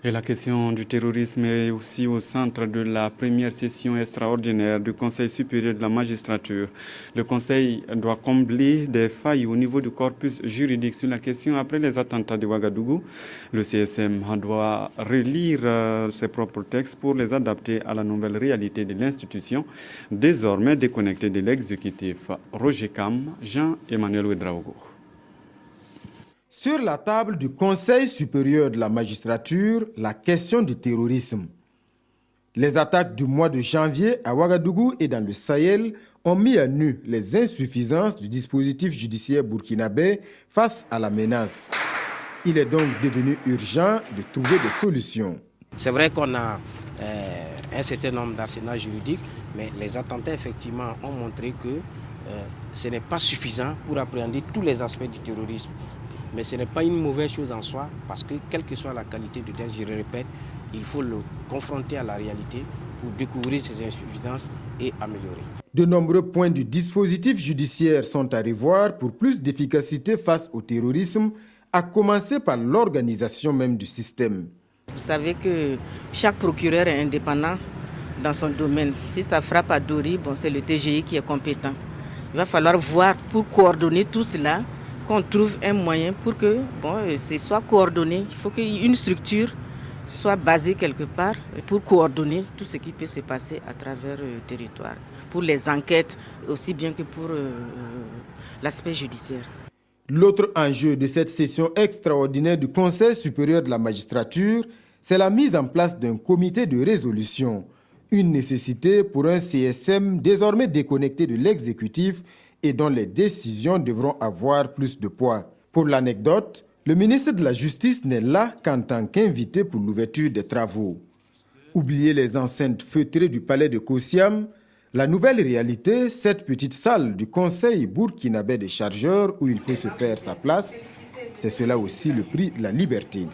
Et la question du terrorisme est aussi au centre de la première session extraordinaire du Conseil supérieur de la magistrature. Le Conseil doit combler des failles au niveau du corpus juridique sur la question après les attentats de Ouagadougou. Le CSM doit relire ses propres textes pour les adapter à la nouvelle réalité de l'institution, désormais déconnectée de l'exécutif. Roger Cam, Jean-Emmanuel Ouedraogo. Sur la table du Conseil supérieur de la magistrature, la question du terrorisme. Les attaques du mois de janvier à Ouagadougou et dans le Sahel ont mis à nu les insuffisances du dispositif judiciaire burkinabé face à la menace. Il est donc devenu urgent de trouver des solutions. C'est vrai qu'on a un certain nombre d'arsenals juridiques, mais les attentats effectivement ont montré que ce n'est pas suffisant pour appréhender tous les aspects du terrorisme. Mais ce n'est pas une mauvaise chose en soi, parce que quelle que soit la qualité du texte, je le répète, il faut le confronter à la réalité pour découvrir ses insuffisances et améliorer. De nombreux points du dispositif judiciaire sont à revoir pour plus d'efficacité face au terrorisme, à commencer par l'organisation même du système. Vous savez que chaque procureur est indépendant dans son domaine. Si ça frappe à Dori, c'est le TGI qui est compétent. Il va falloir voir pour coordonner tout cela, qu'on trouve un moyen pour que ce soit coordonné. Il faut qu'une structure soit basée quelque part pour coordonner tout ce qui peut se passer à travers le territoire, pour les enquêtes aussi bien que pour l'aspect judiciaire. L'autre enjeu de cette session extraordinaire du Conseil supérieur de la magistrature, c'est la mise en place d'un comité de résolution, une nécessité pour un CSM désormais déconnecté de l'exécutif et dont les décisions devront avoir plus de poids. Pour l'anecdote, le ministre de la Justice n'est là qu'en tant qu'invité pour l'ouverture des travaux. Oubliez les enceintes feutrées du palais de Kossiam, la nouvelle réalité, cette petite salle du Conseil burkinabé des chargeurs où il faut se faire sa place, c'est cela aussi le prix de la liberté.